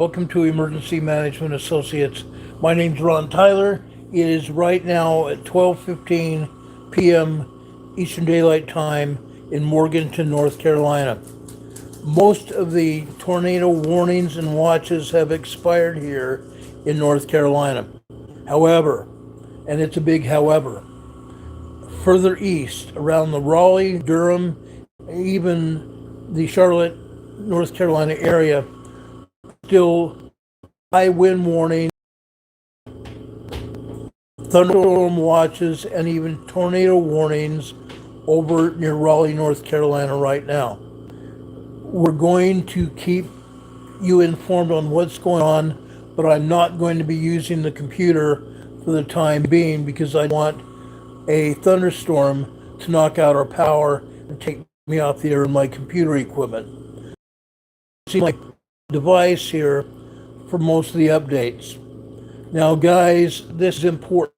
Welcome to Emergency Management Associates. My name's Ron Tyler. It is right now at 12:15 p.m. Eastern Daylight Time in Morganton, North Carolina. Most of the tornado warnings and watches have expired here in North Carolina. However, and it's a big however, further east around the Raleigh, Durham, even the Charlotte, North Carolina area, still high wind warning, thunderstorm watches, and even tornado warnings over near Raleigh, North Carolina right now. We're going to keep you informed on what's going on, but I'm not going to be using the computer for the time being because I want a thunderstorm to knock out our power and take me off the air with my computer equipment. See my device here for most of the updates. Now guys, this is important.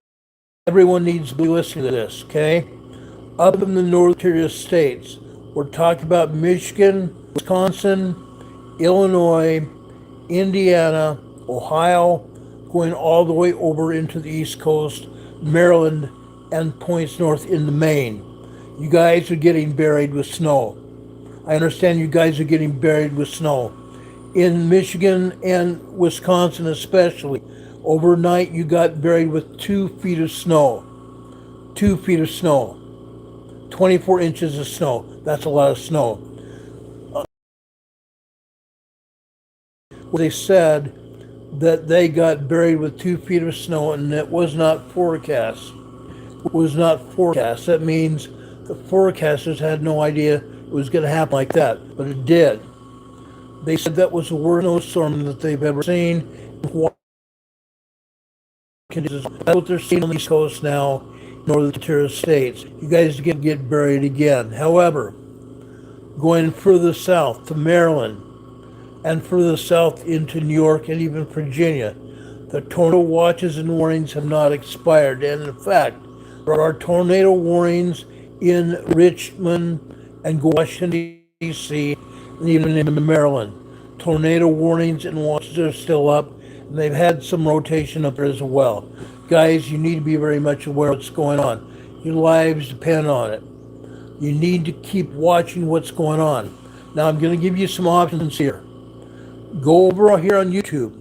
Everyone needs to be listening to this, okay? Up in the northern states, we're talking about Michigan, Wisconsin, Illinois, Indiana, Ohio, going all the way over into the East Coast, Maryland, and points north into Maine. You guys are getting buried with snow. I understand you guys are getting buried with snow. In Michigan and Wisconsin especially, overnight you got buried with 2 feet of snow. 2 feet of snow. 24 inches of snow. That's a lot of snow. They said that they got buried with 2 feet of snow and it was not forecast. It was not forecast. That means the forecasters had no idea it was going to happen like that, but it did. They said that was the worst snowstorm that they've ever seen. That's what they're seeing on the East Coast now, northern states. You guys get buried again. However, going further south to Maryland and further south into New York and even Virginia, the tornado watches and warnings have not expired. And in fact, there are tornado warnings in Richmond and Washington, D.C., and even in Maryland. Tornado warnings and watches are still up, and they've had some rotation up there as well. Guys, you need to be very much aware of what's going on. Your lives depend on it. You need to keep watching what's going on. Now, I'm going to give you some options here. Go over here on YouTube.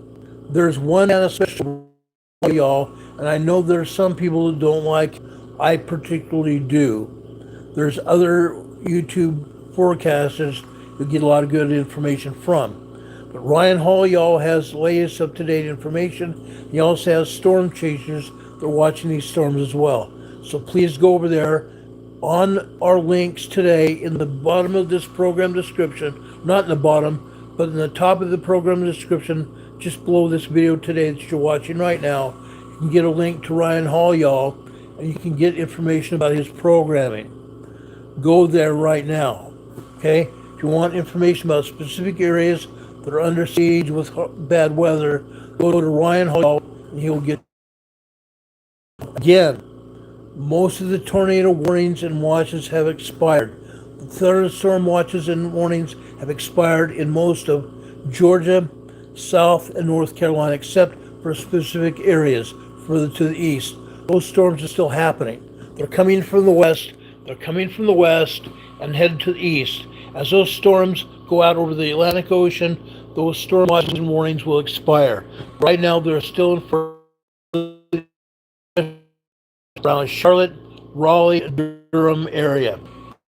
There's one special for y'all, and I know there's some people who don't like. I particularly do. There's other YouTube forecasters who get a lot of good information from. But Ryan Hall, y'all, has latest up-to-date information. He also has storm chasers. They're watching these storms as well. So please go over there on our links today in the bottom of this program description. Not in the bottom, but in the top of the program description, just below this video today that you're watching right now. You can get a link to Ryan Hall, y'all, and you can get information about his programming. Go there right now, okay? If you want information about specific areas that are under siege with bad weather, go to Ryan Hall and he'll get. Again, most of the tornado warnings and watches have expired. The thunderstorm watches and warnings have expired in most of Georgia, South, and North Carolina, except for specific areas further to the east. Those storms are still happening. They're coming from the west. They're coming from the west and headed to the east. As those storms go out over the Atlantic Ocean, those storm watches and warnings will expire. Right now, they're still in around Charlotte, Raleigh, Durham area.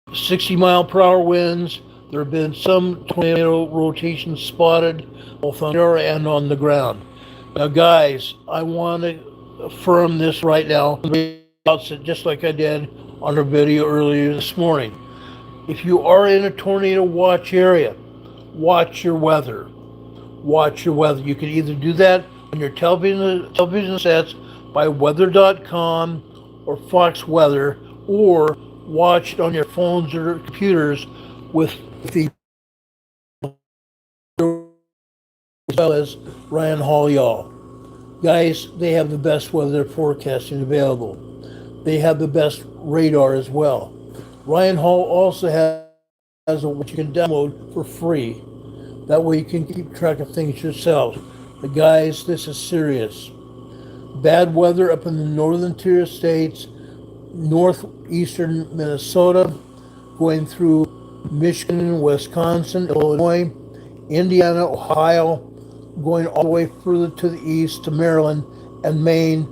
60-mile-per-hour winds. There have been some tornado rotations spotted, both on the air and on the ground. Now, guys, I want to affirm this right now, just like I did on our video earlier this morning. If you are in a tornado watch area, watch your weather. Watch your weather. You can either do that on your television sets by weather.com or Fox Weather, or watch it on your phones or computers with the as well as Ryan Hall, y'all. Guys, they have the best weather forecasting available. They have the best radar as well. Ryan Hall also has a which you can download for free. That way you can keep track of things yourselves. But guys, this is serious. Bad weather up in the northern tier states, northeastern Minnesota, going through Michigan, Wisconsin, Illinois, Indiana, Ohio, going all the way further to the east to Maryland and Maine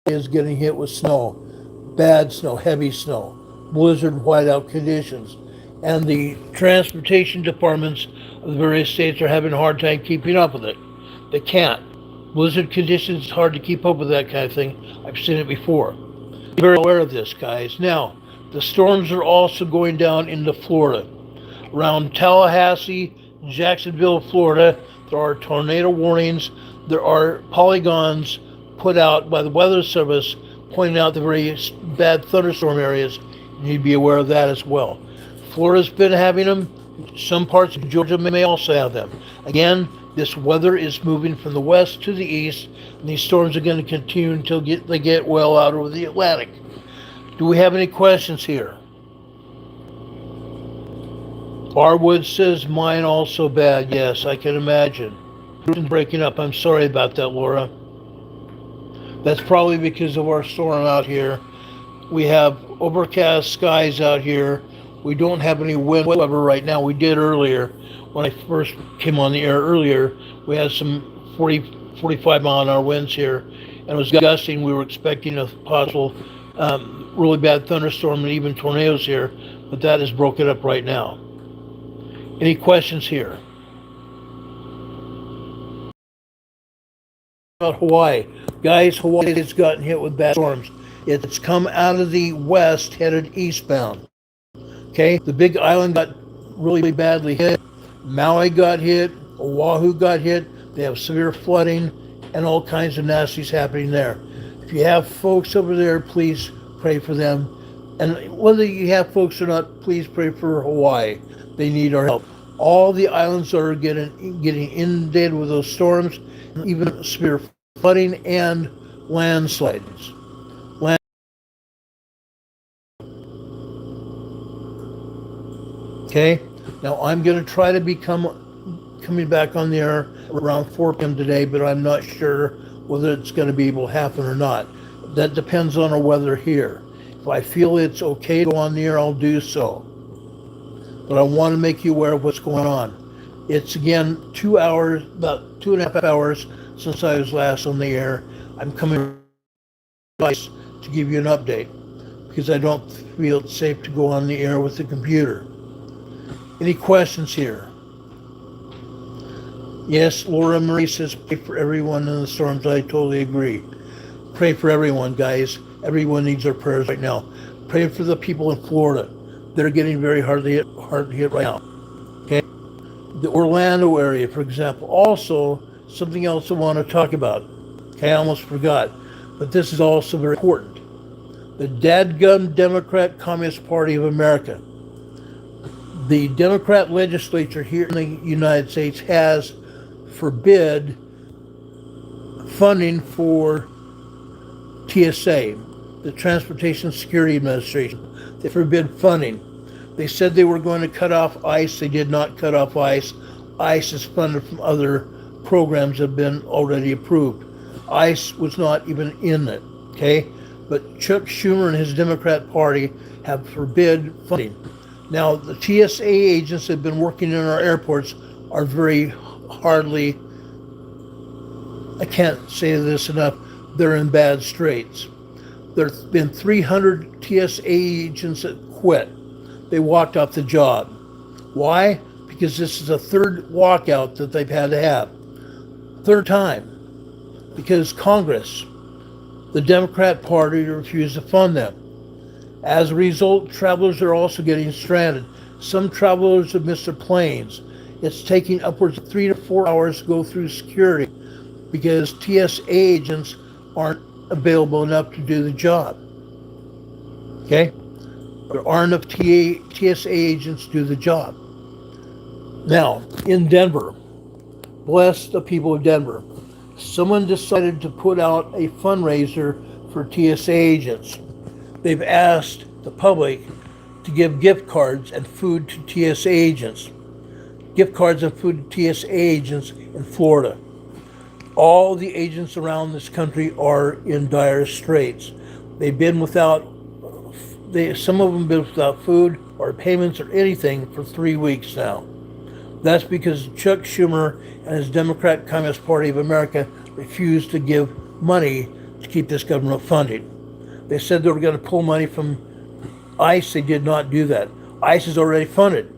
is getting hit with snow. Bad snow, heavy snow, blizzard whiteout conditions. And the transportation departments of the various states are having a hard time keeping up with it. They can't. Blizzard conditions, it's hard to keep up with that kind of thing. I've seen it before. Be very aware of this, guys. Now, the storms are also going down into Florida. Around Tallahassee, Jacksonville, Florida, there are tornado warnings. There are polygons put out by the Weather Service pointing out the very bad thunderstorm areas. You need to be aware of that as well. Florida's been having them. Some parts of Georgia may also have them. Again, this weather is moving from the west to the east, and these storms are going to continue until they get well out over the Atlantic. Do we have any questions here? Barwood says, mine also bad. Yes, I can imagine. Breaking up. I'm sorry about that, Laura. That's probably because of our storm out here. We have overcast skies out here. We don't have any wind whatsoever right now. We did earlier. When I first came on the air earlier, we had some 45 mile an hour winds here, and it was gusting. We were expecting a possible really bad thunderstorm and even tornadoes here, but that is broken up right now. Any questions here? About Hawaii. Guys, Hawaii has gotten hit with bad storms. It's come out of the west, headed eastbound. Okay, the big island got really badly hit. Maui got hit. Oahu got hit. They have severe flooding and all kinds of nasties happening there. If you have folks over there, please pray for them. And whether you have folks or not, please pray for Hawaii. They need our help. All the islands are getting inundated with those storms, even severe flooding and landslides. Okay, now I'm going to try to coming back on the air around 4 p.m. today, but I'm not sure whether it's going to be able to happen or not. That depends on our weather here. If I feel it's okay to go on the air, I'll do so. But I want to make you aware of what's going on. It's again 2 hours, about 2.5 hours since I was last on the air. I'm coming to give you an update because I don't feel it's safe to go on the air with the computer. Any questions here? Yes, Laura Marie says pray for everyone in the storms. I totally agree. Pray for everyone, guys. Everyone needs our prayers right now. Pray for the people in Florida. They're getting very hard hit right now. Okay? The Orlando area, for example. Also, something else I want to talk about. Okay, I almost forgot. But this is also very important. The dadgum Democrat Communist Party of America. The Democrat legislature here in the United States has forbid funding for TSA, the Transportation Security Administration. They forbid funding. They said they were going to cut off ICE. They did not cut off ICE. ICE is funded from other programs that have been already approved. ICE was not even in it, okay? But Chuck Schumer and his Democrat Party have forbid funding. Now, the TSA agents that have been working in our airports are very hardly, I can't say this enough, they're in bad straits. There's been 300 TSA agents that quit. They walked off the job. Why? Because this is the third walkout that they've had to have. Third time. Because Congress, the Democrat Party, refused to fund them. As a result, travelers are also getting stranded. Some travelers have missed their planes. It's taking upwards of 3 to 4 hours to go through security because TSA agents aren't available enough to do the job. Okay? There aren't enough TSA agents to do the job. Now, in Denver, bless the people of Denver, someone decided to put out a fundraiser for TSA agents. They've asked the public to give gift cards and food to TSA agents. gift cards and food to TSA agents in Florida. All the agents around this country are in dire straits. They've been without, some of them been without food or payments or anything for 3 weeks now. That's because Chuck Schumer and his Democrat Communist Party of America refused to give money to keep this government funded. They said they were going to pull money from ICE. They did not do that. ICE is already funded,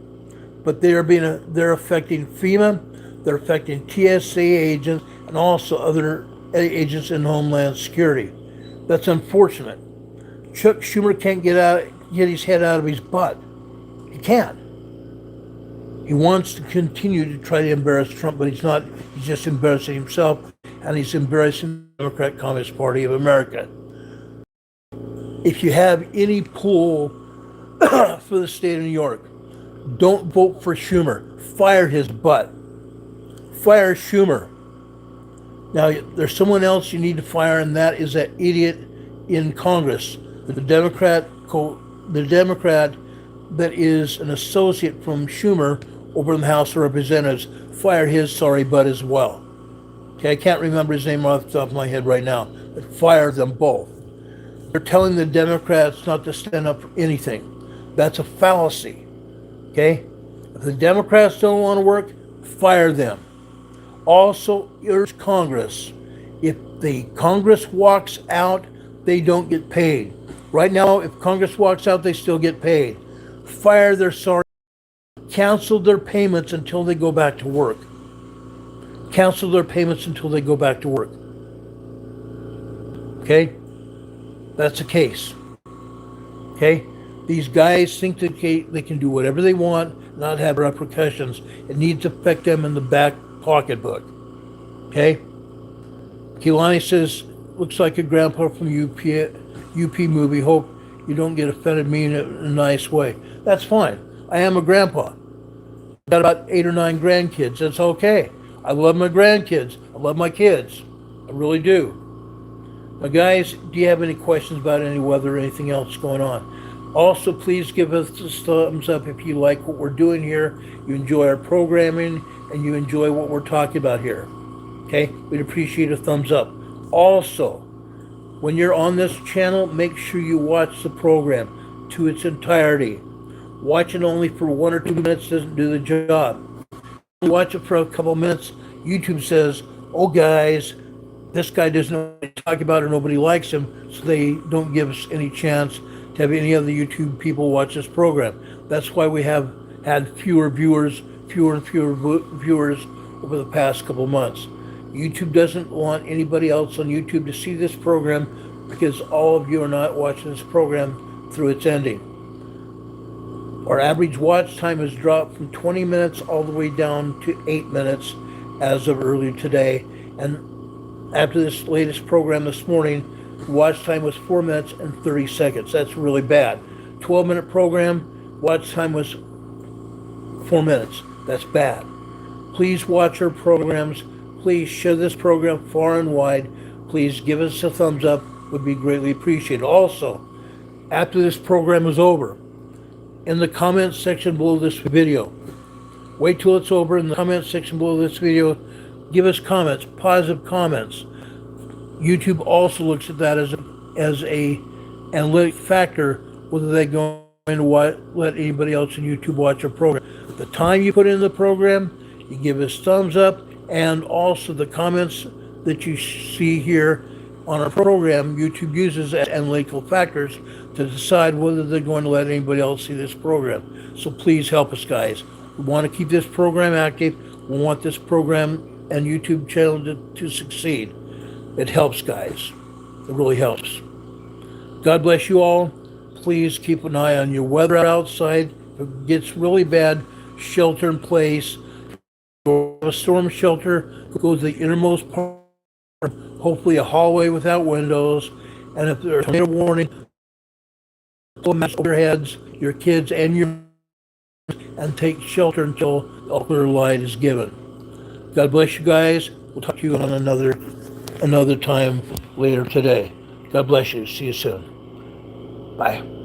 but they're affecting FEMA, they're affecting TSA agents, and also other agents in Homeland Security. That's unfortunate. Chuck Schumer can't get his head out of his butt. He can't. He wants to continue to try to embarrass Trump, but he's not. He's just embarrassing himself, and he's embarrassing the Democrat Communist Party of America. If you have any pull for the state of New York, don't vote for Schumer. Fire his butt. Fire Schumer. Now, there's someone else you need to fire, and that is that idiot in Congress, the Democrat that is an associate from Schumer over in the House of Representatives. Fire his sorry butt as well. Okay, I can't remember his name off the top of my head right now, but fire them both. They're telling the Democrats not to stand up for anything. That's a fallacy. Okay? If the Democrats don't want to work, fire them. Also, urge Congress. If the Congress walks out, they don't get paid. Right now, if Congress walks out, they still get paid. Fire their sorry. Cancel their payments until they go back to work. Cancel their payments until they go back to work. Okay? That's the case. Okay? These guys think that they can do whatever they want, not have repercussions. It needs to affect them in the back pocketbook. Okay? Kehlani says, looks like a grandpa from UP movie. Hope you don't get offended me in a nice way. That's fine. I am a grandpa. I've got about 8 or 9 grandkids. That's okay. I love my grandkids. I love my kids. I really do. Now, guys, do you have any questions about any weather or anything else going on? Also, please give us a thumbs up if you like what we're doing here, you enjoy our programming, and you enjoy what we're talking about here. Okay? We'd appreciate a thumbs up. Also, when you're on this channel, make sure you watch the program to its entirety. Watching only for 1 or 2 minutes doesn't do the job. Watch it for a couple minutes. YouTube says, oh guys, this guy doesn't know what he's talking about or nobody likes him, so they don't give us any chance to have any other YouTube people watch this program. That's why we have had fewer and fewer viewers over the past couple months. YouTube doesn't want anybody else on YouTube to see this program because all of you are not watching this program through its ending. Our average watch time has dropped from 20 minutes all the way down to 8 minutes as of earlier today. And after this latest program this morning, watch time was 4 minutes and 30 seconds. That's really bad. 12-minute program, watch time was 4 minutes. That's bad. Please watch our programs. Please share this program far and wide. Please give us a thumbs up. Would be greatly appreciated. Also, after this program is over, in the comments section below this video, wait till it's over. In the comments section below this video, give us comments, positive comments. YouTube also looks at that as a analytic factor, whether they're going to let anybody else on YouTube watch our program. The time you put in the program, you give us thumbs up, and also the comments that you see here on our program, YouTube uses as analytical factors to decide whether they're going to let anybody else see this program. So please help us, guys. We want to keep this program active. We want this program and YouTube channel to succeed. It helps, guys. It really helps. God bless you all. Please keep an eye on your weather outside. If it gets really bad, shelter in place. Go to a storm shelter. Go to the innermost part. Hopefully a hallway without windows. And if there's a tornado warning, pull a mask over your heads, your kids, and take shelter until the clear light is given. God bless you guys. We'll talk to you on another time later today. God bless you. See you soon. Bye.